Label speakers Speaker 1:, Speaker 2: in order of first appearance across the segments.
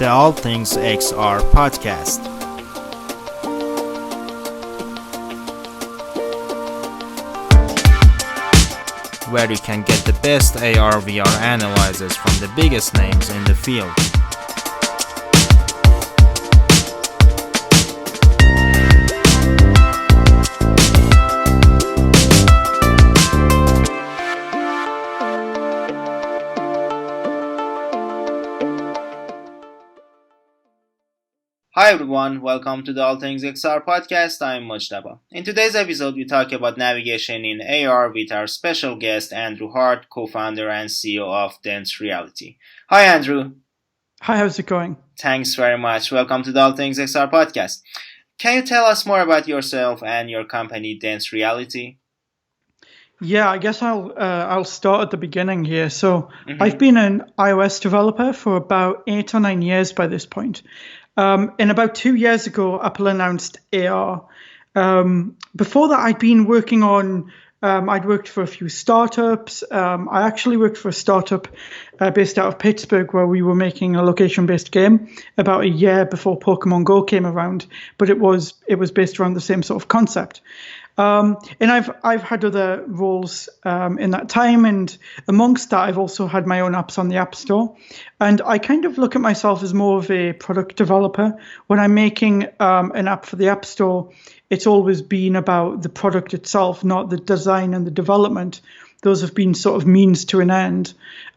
Speaker 1: the AllThingsXR podcast. Where you can get the best AR/VR analyzers from the biggest names in the field. Hi everyone, welcome to the AllThingsXR podcast. I'm Mujtaba. In today's episode, we talk about navigation in AR with our special guest, Andrew Hart, co-founder and CEO of Dent Reality. Hi Andrew.
Speaker 2: Hi, how's it going?
Speaker 1: Thanks very much. Welcome to the AllThingsXR podcast. Can you tell us more about yourself and your company, Dent Reality?
Speaker 2: Yeah, I guess I'll start at the beginning here. So I've been an iOS developer for about 8 or 9 years by this point. And about 2 years ago, Apple announced AR. Before that, I'd been working on, I'd worked for a few startups. I actually worked for a startup based out of Pittsburgh where we were making a location-based game about a year before Pokemon Go came around, but it was based around the same sort of concept. And I've had other roles in that time, and amongst that, I've also had my own apps on the App Store. And I kind of look at myself as more of a product developer. When I'm making an app for the App Store, it's always been about the product itself, not the design and the development. Those have been sort of means to an end.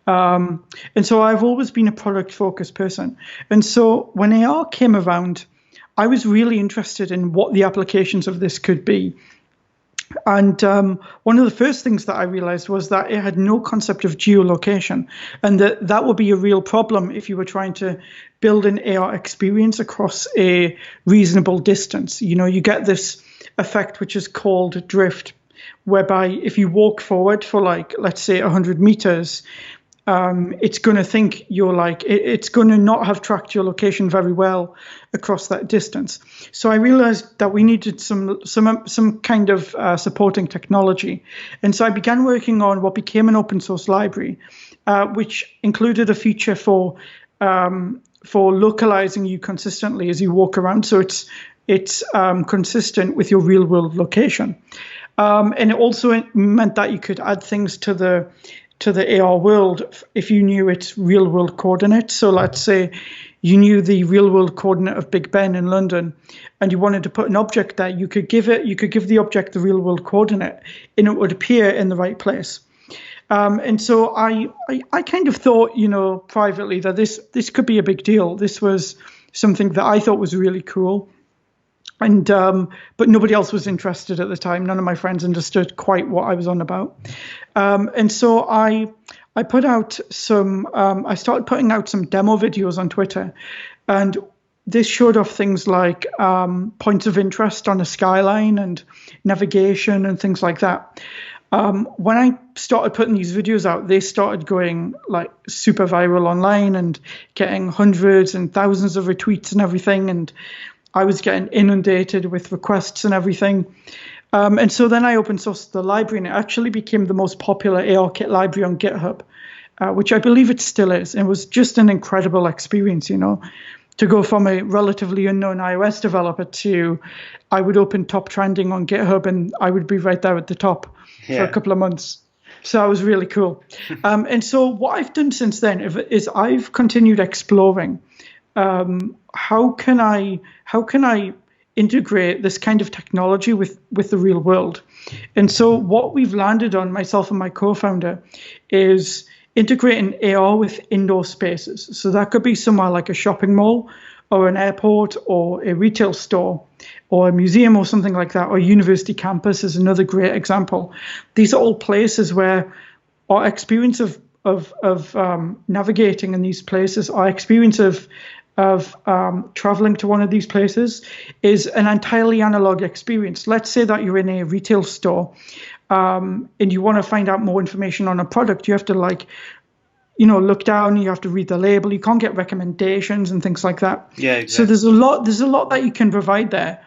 Speaker 2: And so I've always been a product-focused person. And so when AR came around, I was really interested in what the applications of this could be. And one of the first things that I realized was that it had no concept of geolocation, and that would be a real problem if you were trying to build an AR experience across a reasonable distance. You know, you get this effect which is called drift, whereby if you walk forward for let's say 100 meters, it's going to think it's going to not have tracked your location very well across that distance. So I realized that we needed some kind of supporting technology. And so I began working on what became an open source library, which included a feature for localizing you consistently as you walk around. So it's consistent with your real world location. And it also meant that you could add things to the AR world if you knew its real world coordinates. So let's say you knew the real world coordinate of Big Ben in London and you wanted to put an object there, you could give the object the real world coordinate and it would appear in the right place. And so I kind of thought, privately that this could be a big deal. This was something that I thought was really cool. And but nobody else was interested at the time. None of my friends understood quite what I was on about. And so I put out I started putting out some demo videos on Twitter, and this showed off things like points of interest on a skyline and navigation and things like that. When I started putting these videos out, they started going like super viral online and getting hundreds and thousands of retweets and everything. And I was getting inundated with requests and everything. And so then I open sourced the library, and it actually became the most popular ARKit library on GitHub, which I believe it still is. It was just an incredible experience, to go from a relatively unknown iOS developer to I would open top trending on GitHub and I would be right there at the top for a couple of months. So that was really cool. And so what I've done since then is I've continued exploring how can I integrate this kind of technology with the real world? And so what we've landed on, myself and my co-founder, is integrating AR with indoor spaces. So that could be somewhere like a shopping mall or an airport or a retail store or a museum or something like that, or a university campus is another great example. These are all places where our experience of navigating in these places, our experience of traveling to one of these places is an entirely analog experience. Let's say that you're in a retail store and you want to find out more information on a product. You have to look down, you have to read the label. You can't get recommendations and things like that.
Speaker 1: Yeah, exactly.
Speaker 2: So there's a lot that you can provide there.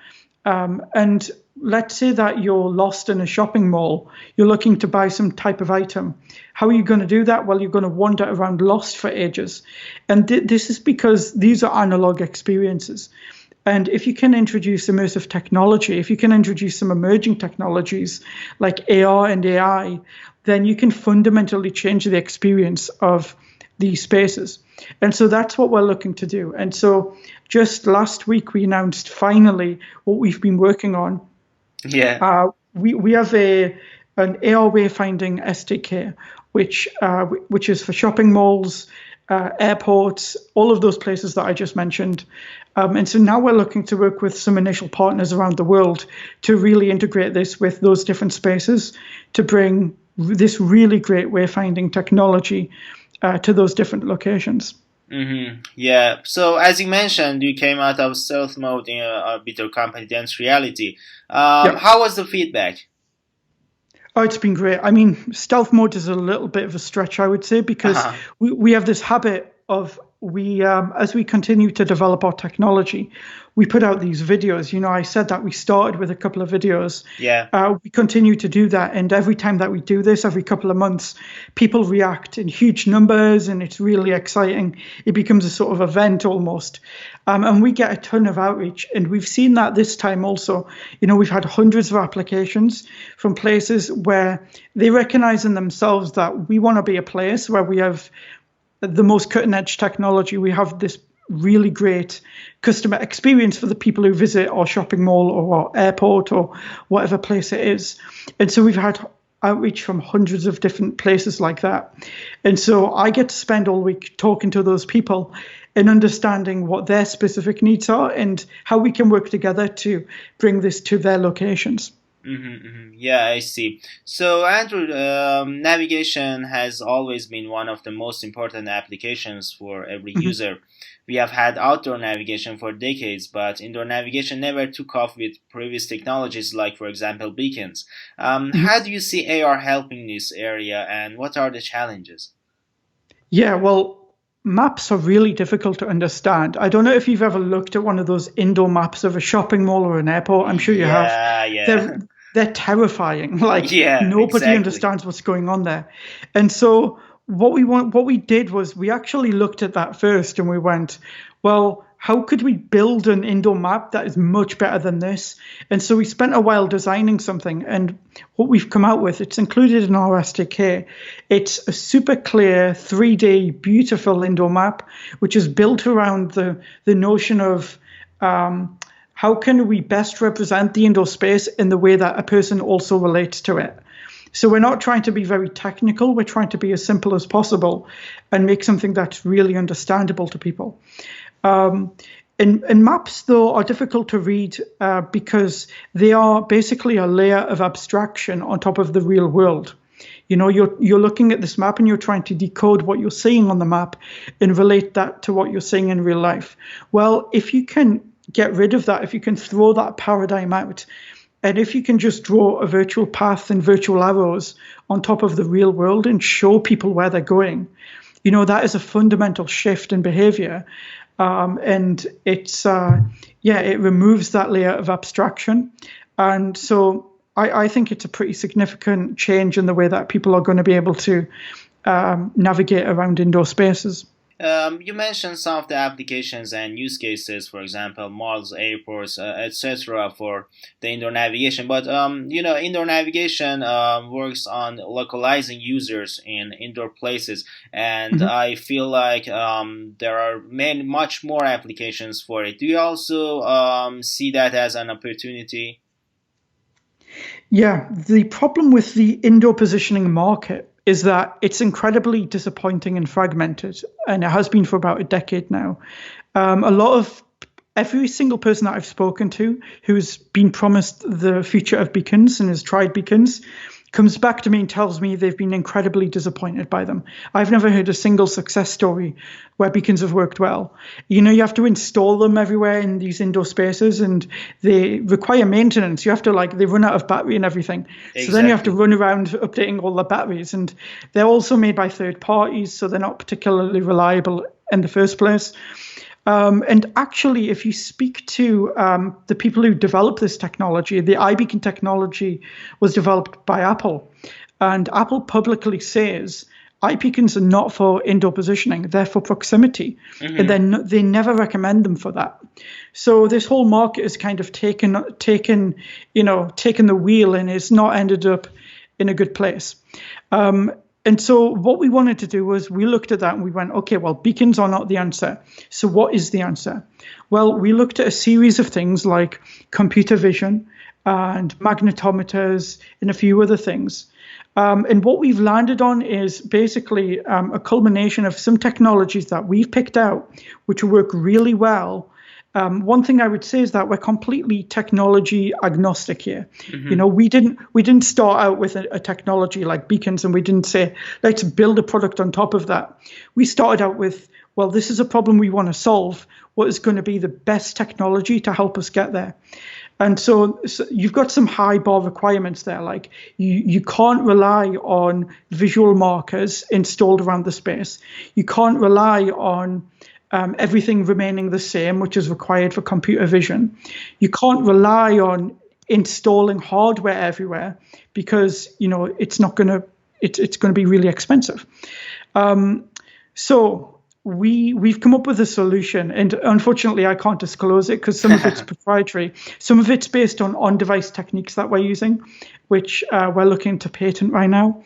Speaker 2: And let's say that you're lost in a shopping mall, you're looking to buy some type of item. How are you going to do that? Well, you're going to wander around lost for ages. And this is because these are analog experiences. And if you can introduce immersive technology, if you can introduce some emerging technologies like AR and AI, then you can fundamentally change the experience of these spaces. And so that's what we're looking to do. And so just last week, we announced finally what we've been working on.
Speaker 1: Yeah.
Speaker 2: We have an AR wayfinding SDK, which is for shopping malls, airports, all of those places that I just mentioned. And so now we're looking to work with some initial partners around the world to really integrate this with those different spaces to bring this really great wayfinding technology to those different locations.
Speaker 1: Yeah. So as you mentioned, you came out of stealth mode with your company, Dent Reality.
Speaker 2: Yeah.
Speaker 1: How was the feedback?
Speaker 2: Oh, it's been great. I mean, stealth mode is a little bit of a stretch, I would say, because
Speaker 1: Uh-huh.
Speaker 2: we have this habit of as we continue to develop our technology, we put out these videos. I said that we started with a couple of videos.
Speaker 1: Yeah.
Speaker 2: We continue to do that, and every time that we do this, every couple of months, people react in huge numbers, and it's really exciting. It becomes a sort of event almost, and we get a ton of outreach. And we've seen that this time also. We've had hundreds of applications from places where they recognize in themselves that we want to be a place where we have the most cutting edge technology. We have this really great customer experience for the people who visit our shopping mall or our airport or whatever place it is. And so we've had outreach from hundreds of different places like that. And so I get to spend all week talking to those people and understanding what their specific needs are and how we can work together to bring this to their locations.
Speaker 1: Yeah, I see. So, Andrew, navigation has always been one of the most important applications for every user. We have had outdoor navigation for decades, but indoor navigation never took off with previous technologies like, for example, beacons. How do you see AR helping this area, and what are the challenges?
Speaker 2: Yeah, well, maps are really difficult to understand. I don't know if you've ever looked at one of those indoor maps of a shopping mall or an airport. I'm sure you have.
Speaker 1: Yeah.
Speaker 2: They're terrifying. Like
Speaker 1: Yeah,
Speaker 2: nobody
Speaker 1: exactly.
Speaker 2: understands what's going on there. And so what we did was we actually looked at that first and we went, well, how could we build an indoor map that is much better than this? And so we spent a while designing something, and what we've come out with, it's included in our SDK. It's a super clear 3D beautiful indoor map, which is built around the notion of how can we best represent the indoor space in the way that a person also relates to it? So we're not trying to be very technical. We're trying to be as simple as possible and make something that's really understandable to people. And maps, though, are difficult to read because they are basically a layer of abstraction on top of the real world. You're looking at this map and you're trying to decode what you're seeing on the map and relate that to what you're seeing in real life. Well, if you can get rid of that, if you can throw that paradigm out, and if you can just draw a virtual path and virtual arrows on top of the real world and show people where they're going, that is a fundamental shift in behavior. And it removes that layer of abstraction. And so I think it's a pretty significant change in the way that people are going to be able to navigate around indoor spaces.
Speaker 1: You mentioned some of the applications and use cases, for example, malls, airports, etc., for the indoor navigation. But indoor navigation works on localizing users in indoor places, and I feel like there are much more applications for it. Do you also see that as an opportunity?
Speaker 2: Yeah, the problem with the indoor positioning market is that it's incredibly disappointing and fragmented, and it has been for about a decade now. Every single person that I've spoken to who's been promised the future of beacons and has tried beacons comes back to me and tells me they've been incredibly disappointed by them. I've never heard a single success story where beacons have worked well. You have to install them everywhere in these indoor spaces, and they require maintenance. You have to they run out of battery and everything.
Speaker 1: Exactly.
Speaker 2: So then you have to run around updating all the batteries, and they're also made by third parties, so they're not particularly reliable in the first place. And actually, if you speak to the people who developed this technology, the iBeacon technology was developed by Apple. And Apple publicly says iBeacons are not for indoor positioning, they're for proximity.
Speaker 1: Mm-hmm.
Speaker 2: And then they never recommend them for that. So this whole market has kind of taken the wheel and it's not ended up in a good place. And so what we wanted to do was we looked at that and we went, okay, well, beacons are not the answer. So what is the answer? Well, we looked at a series of things like computer vision and magnetometers and a few other things. And what we've landed on is basically a culmination of some technologies that we've picked out, which work really well. One thing I would say is that we're completely technology agnostic here.
Speaker 1: Mm-hmm.
Speaker 2: We didn't start out with a technology like beacons, and we didn't say let's build a product on top of that. We started out with, well, this is a problem we want to solve. What is going to be the best technology to help us get there? And so you've got some high bar requirements there. Like you can't rely on visual markers installed around the space. You can't rely on everything remaining the same, which is required for computer vision. You can't rely on installing hardware everywhere because it's going to be really expensive. So we've come up with a solution, and unfortunately I can't disclose it because some of it's proprietary. Some of it's based on on-device techniques that we're using, which we're looking to patent right now.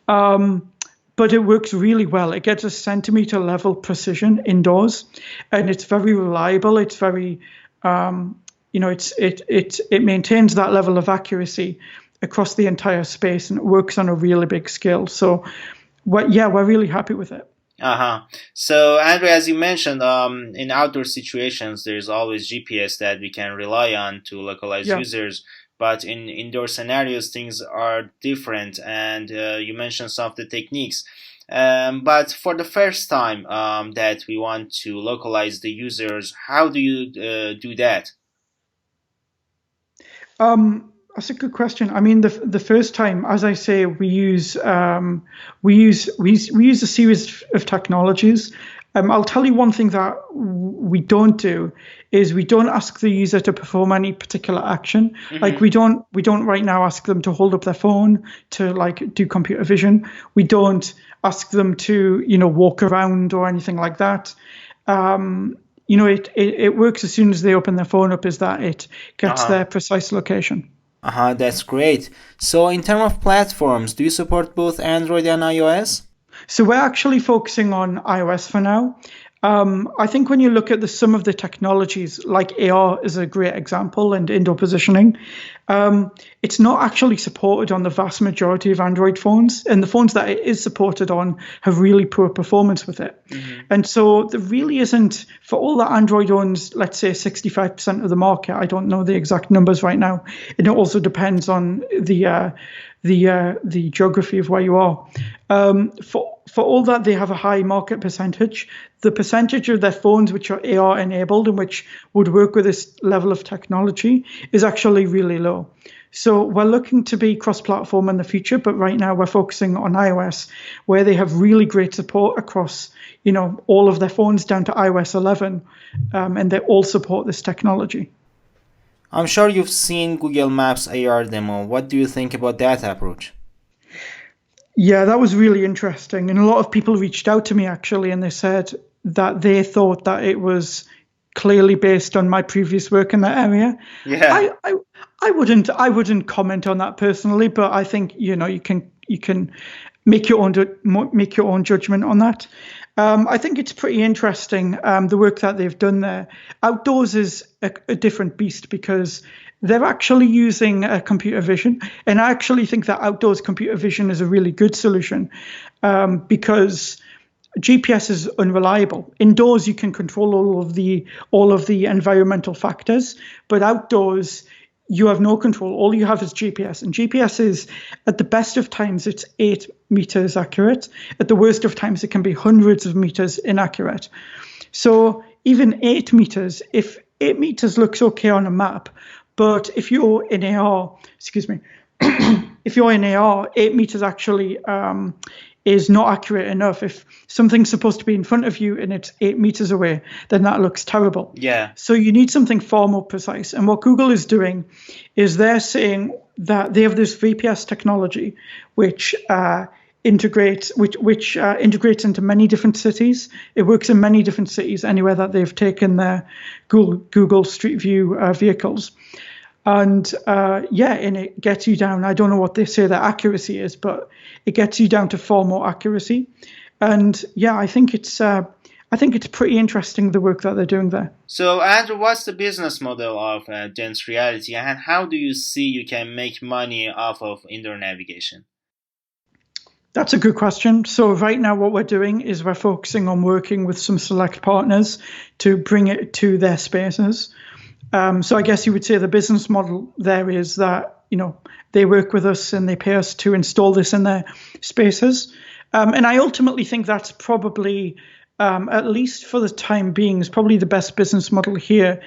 Speaker 2: But it works really well. It gets a centimeter level precision indoors, and it's very reliable. It's very, it maintains that level of accuracy across the entire space, and it works on a really big scale. So, we're really happy with it.
Speaker 1: So, Andrew, as you mentioned, in outdoor situations, there's always GPS that we can rely on to localize users. But in indoor scenarios, things are different, and you mentioned some of the techniques. But for the first time that we want to localize the users, how do you do that?
Speaker 2: That's a good question. I mean, the first time, as I say, we use a series of technologies. I'll tell you one thing that we don't do is we don't ask the user to perform any particular action. Mm-hmm. Like we don't right now ask them to hold up their phone to like do computer vision. We don't ask them to walk around or anything like that. It works as soon as they open their phone up, is that it gets their precise location.
Speaker 1: That's great. So in terms of platforms, do you support both Android and iOS?
Speaker 2: So we're actually focusing on iOS for now. I think when you look at some of the technologies, like AR is a great example, and indoor positioning, it's not actually supported on the vast majority of Android phones, and the phones that it is supported on have really poor performance with it. Mm-hmm. And so there really isn't, for all that Android owns, let's say 65% of the market. I don't know the exact numbers right now, and it also depends on the geography of where you are. For all that they have a high market percentage, the percentage of their phones which are AR enabled and which would work with this level of technology is actually really low. So we're looking to be cross-platform in the future, but right now we're focusing on iOS, where they have really great support across, all of their phones down to iOS 11, and they all support this technology.
Speaker 1: I'm sure you've seen Google Maps AR demo. What do you think about that approach?
Speaker 2: Yeah, that was really interesting. And a lot of people reached out to me, actually, and they said that they thought that it was clearly based on my previous work in that area.
Speaker 1: Yeah.
Speaker 2: I wouldn't comment on that personally, but I think, you can make your own judgment on that. I think it's pretty interesting, the work that they've done there. Outdoors is a different beast because they're actually using computer vision. And I actually think that outdoors computer vision is a really good solution because GPS is unreliable. Indoors, you can control all of the environmental factors, but outdoors, you have no control. All you have is GPS. And GPS is, at the best of times, it's 8 meters accurate. At the worst of times, it can be hundreds of meters inaccurate. So even 8 meters, if 8 meters looks okay on a map, but if you're in AR, if you're in AR, 8 meters actually is not accurate enough. If something's supposed to be in front of you and it's 8 meters away, then that looks terrible.
Speaker 1: Yeah.
Speaker 2: So you need something far more precise. And what Google is doing is they're saying that they have this VPS technology which integrates into many different cities. It works in many different cities anywhere that they've taken their Google Street View vehicles. And and it gets you down. I don't know what they say their accuracy is, but it gets you down to far more accuracy. And I think it's pretty interesting, the work that they're doing there.
Speaker 1: So, Andrew, what's the business model of Dent Reality, and how do you see you can make money off of indoor navigation?
Speaker 2: That's a good question. So right now what we're doing is we're focusing on working with some select partners to bring it to their spaces. So I guess you would say the business model there is that, they work with us and they pay us to install this in their spaces. And I ultimately think that's probably, at least for the time being, is probably the best business model here,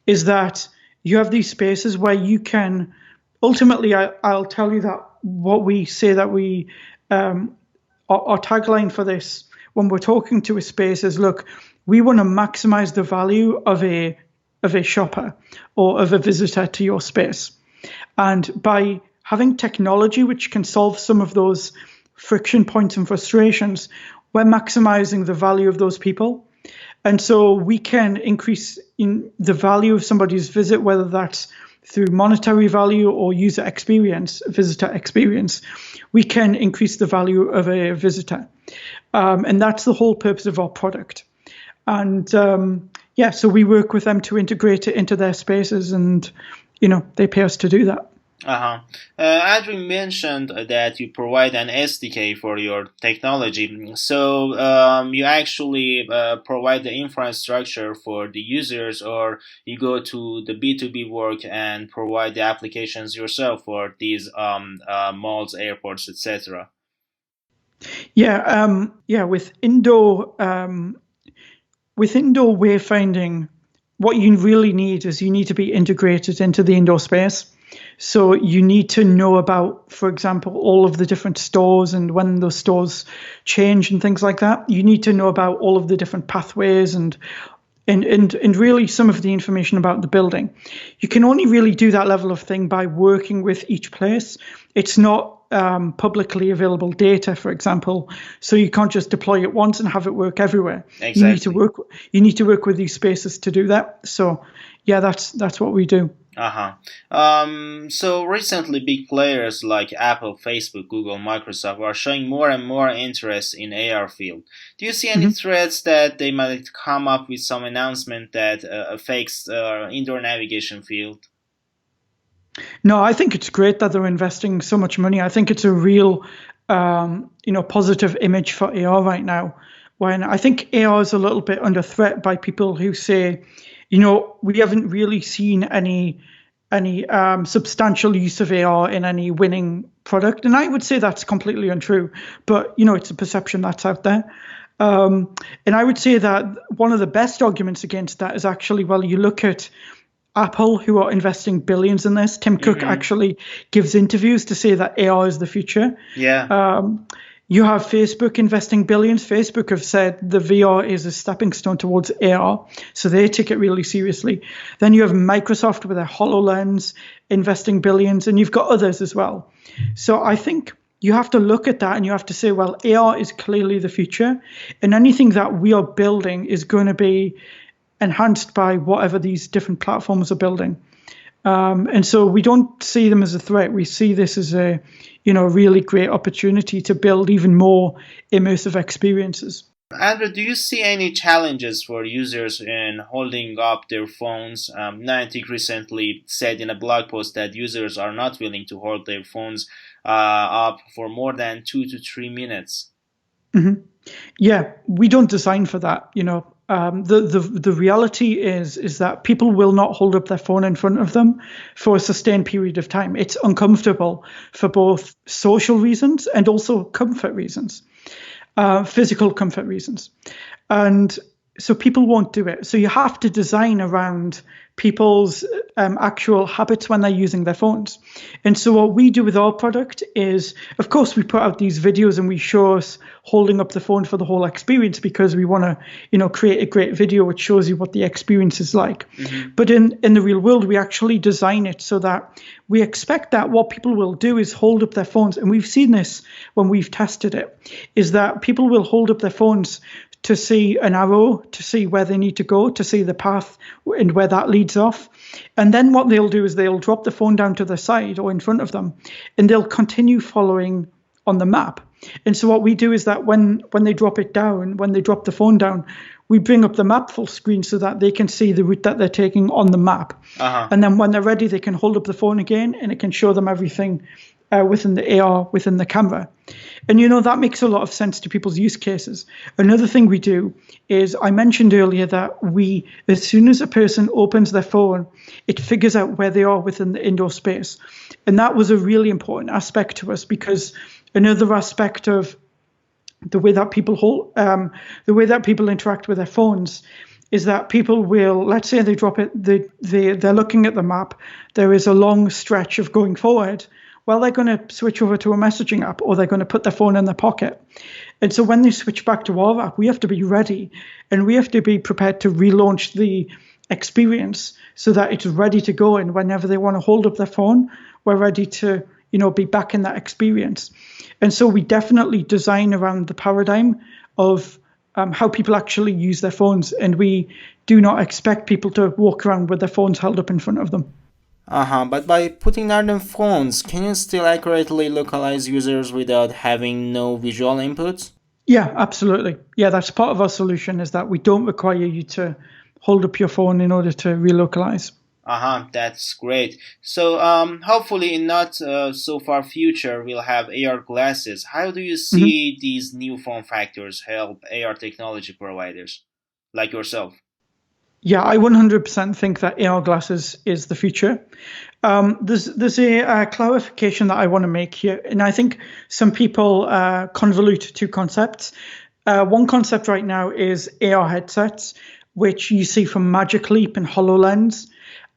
Speaker 2: is that you have these spaces where you can, ultimately, I'll tell you that what we say that we, our tagline for this when we're talking to a space is, look, we want to maximize the value of a shopper or of a visitor to your space. And by having technology which can solve some of those friction points and frustrations, we're maximizing the value of those people. And so we can increase in the value of somebody's visit, whether that's through monetary value or user experience, visitor experience. We can increase the value of a visitor. And that's the whole purpose of our product. And so we work with them to integrate it into their spaces, and they pay us to do that.
Speaker 1: Andrew mentioned that you provide an SDK for your technology. So you actually provide the infrastructure for the users, or you go to the B2B work and provide the applications yourself for these malls, airports, etc.
Speaker 2: With indoor wayfinding, what you really need is you need to be integrated into the indoor space. So you need to know about, for example, all of the different stores and when those stores change and things like that. You need to know about all of the different pathways and really some of the information about the building. You can only really do that level of thing by working with each place. It's not publicly available data, for example, so you can't just deploy it once and have it work everywhere.
Speaker 1: Exactly.
Speaker 2: You need to work with these spaces to do that. So that's what we do.
Speaker 1: So recently, big players like Apple, Facebook, Google, Microsoft are showing more and more interest in AR field. Do you see any threats that they might come up with some announcement that affects indoor navigation field?
Speaker 2: No, I think it's great that they're investing so much money. I think it's a real, positive image for AR right now. When I think AR is a little bit under threat by people who say, we haven't really seen any substantial use of AR in any winning product. And I would say that's completely untrue, but it's a perception that's out there. And I would say that one of the best arguments against that is actually, well, you look at Apple, who are investing billions in this. Tim Cook actually gives interviews to say that AR is the future.
Speaker 1: Yeah.
Speaker 2: You have Facebook investing billions. Facebook have said the VR is a stepping stone towards AR, so they take it really seriously. Then you have Microsoft with their HoloLens investing billions, and you've got others as well. So I think you have to look at that and you have to say, well, AR is clearly the future, and anything that we are building is going to be enhanced by whatever these different platforms are building. And so we don't see them as a threat. We see this as a really great opportunity to build even more immersive experiences.
Speaker 1: Andrew, do you see any challenges for users in holding up their phones? Niantic recently said in a blog post that users are not willing to hold their phones up for more than 2 to 3 minutes.
Speaker 2: Mm-hmm. Yeah, we don't design for that. The reality is that people will not hold up their phone in front of them for a sustained period of time. It's uncomfortable for both social reasons and also comfort reasons, physical comfort reasons. And so people won't do it. So you have to design around people's actual habits when they're using their phones. And so what we do with our product is, of course, we put out these videos and we show us holding up the phone for the whole experience because we want to, create a great video which shows you what the experience is like. But in the real world, we actually design it so that we expect that what people will do is hold up their phones. And we've seen this when we've tested it, is that people will hold up their phones to see an arrow, to see where they need to go, to see the path and where that leads off. And then what they'll do is they'll drop the phone down to the side or in front of them, and they'll continue following on the map. And so what we do is that when they drop it down, when they drop the phone down, we bring up the map full screen so that they can see the route that they're taking on the map. And then when they're ready, they can hold up the phone again and it can show them everything within the AR, within the camera. And, that makes a lot of sense to people's use cases. Another thing we do is, I mentioned earlier that as soon as a person opens their phone, it figures out where they are within the indoor space. And that was a really important aspect to us, because another aspect of the way that people interact with their phones is that people will, let's say they drop it, they're looking at the map, there is a long stretch of going forward. Well, they're going to switch over to a messaging app, or they're going to put their phone in their pocket. And so when they switch back to our app, we have to be ready, and we have to be prepared to relaunch the experience so that it's ready to go. And whenever they want to hold up their phone, we're ready to, be back in that experience. And so we definitely design around the paradigm of how people actually use their phones. And we do not expect people to walk around with their phones held up in front of them.
Speaker 1: But by putting down the phones, can you still accurately localize users without having no visual inputs?
Speaker 2: Yeah, absolutely. Yeah, that's part of our solution, is that we don't require you to hold up your phone in order to relocalize.
Speaker 1: That's great. So hopefully in not so far future, we'll have AR glasses. How do you see these new form factors help AR technology providers like yourself?
Speaker 2: Yeah, I 100% think that AR glasses is the future. There's a clarification that I want to make here, and I think some people convolute two concepts. One concept right now is AR headsets, which you see from Magic Leap and HoloLens.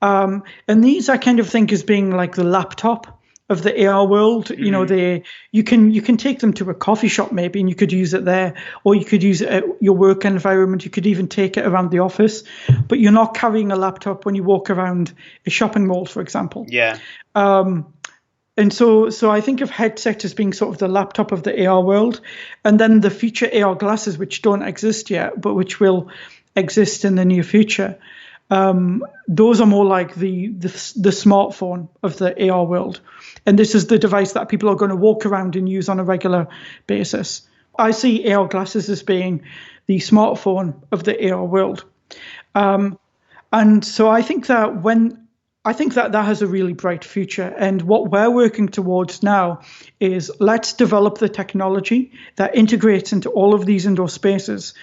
Speaker 2: And these I kind of think as being like the laptop of the AR world. You can take them to a coffee shop maybe, and you could use it there, or you could use it at your work environment. You could even take it around the office, but you're not carrying a laptop when you walk around a shopping mall, for example.
Speaker 1: Yeah.
Speaker 2: And so I think of headset as being sort of the laptop of the AR world, and then the future AR glasses, which don't exist yet, but which will exist in the near future. Those are more like the smartphone of the AR world. And this is the device that people are going to walk around and use on a regular basis. I see AR glasses as being the smartphone of the AR world. And so I think that has a really bright future. And what we're working towards now is, let's develop the technology that integrates into all of these indoor spaces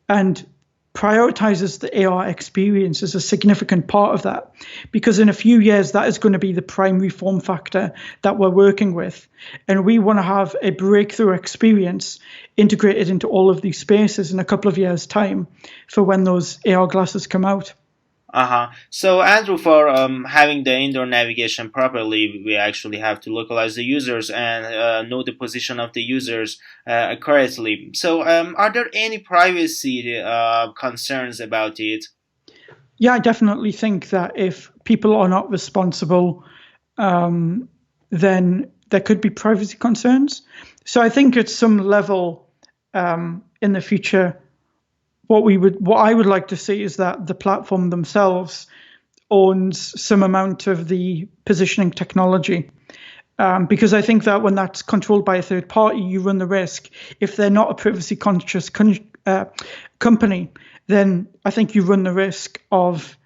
Speaker 2: and prioritizes the AR experience as a significant part of that, because in a few years that is going to be the primary form factor that we're working with, and we want to have a breakthrough experience integrated into all of these spaces in a couple of years' time for when those AR glasses come out.
Speaker 1: So Andrew, for having the indoor navigation properly, we actually have to localize the users and know the position of the users correctly. So are there any privacy concerns about it?
Speaker 2: Yeah, I definitely think that if people are not responsible, then there could be privacy concerns. So I think at some level in the future, what I would like to see is that the platform themselves owns some amount of the positioning technology. Because I think that when that's controlled by a third party, you run the risk. If they're not a privacy conscious company, then I think you run the risk of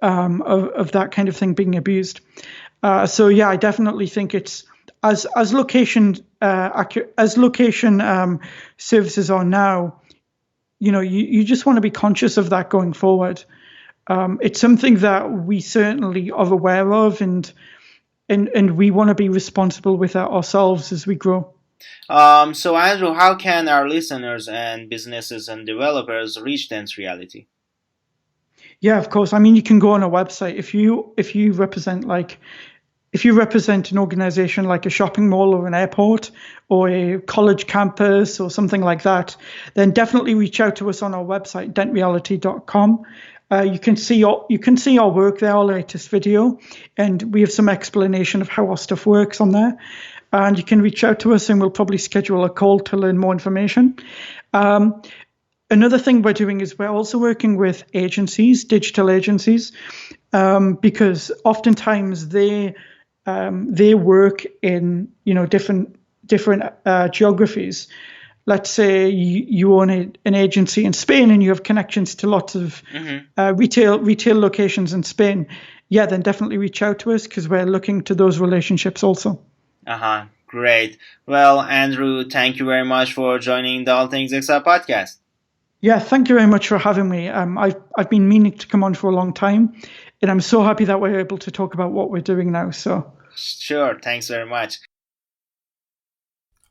Speaker 2: that kind of thing being abused. So yeah, I definitely think it's as location services are now. You just want to be conscious of that going forward. It's something that we certainly are aware of, and we want to be responsible with that ourselves as we grow.
Speaker 1: So Andrew, how can our listeners and businesses and developers reach Dent Reality?
Speaker 2: Yeah, of course. I mean, you can go on a website if you represent an organization like a shopping mall or an airport or a college campus or something like that, then definitely reach out to us on our website, dentreality.com. You can see our work there, our latest video, and we have some explanation of how our stuff works on there. And you can reach out to us, and we'll probably schedule a call to learn more information. Um, Another thing we're doing is we're also working with agencies, digital agencies, because oftentimes they work in different geographies. Let's say you own an agency in Spain and you have connections to lots of retail locations in Spain. Yeah, then definitely reach out to us because we're looking to those relationships also.
Speaker 1: Great. Well, Andrew, thank you very much for joining the All Things XR podcast.
Speaker 2: Yeah, thank you very much for having me. I've been meaning to come on for a long time, and I'm so happy that we're able to talk about what we're doing now. So,
Speaker 1: Sure, thanks very much.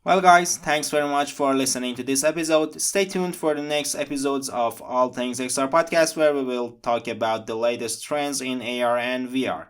Speaker 1: Well, guys, thanks very much for listening to this episode. Stay tuned for the next episodes of All Things XR podcast, where we will talk about the latest trends in AR and VR.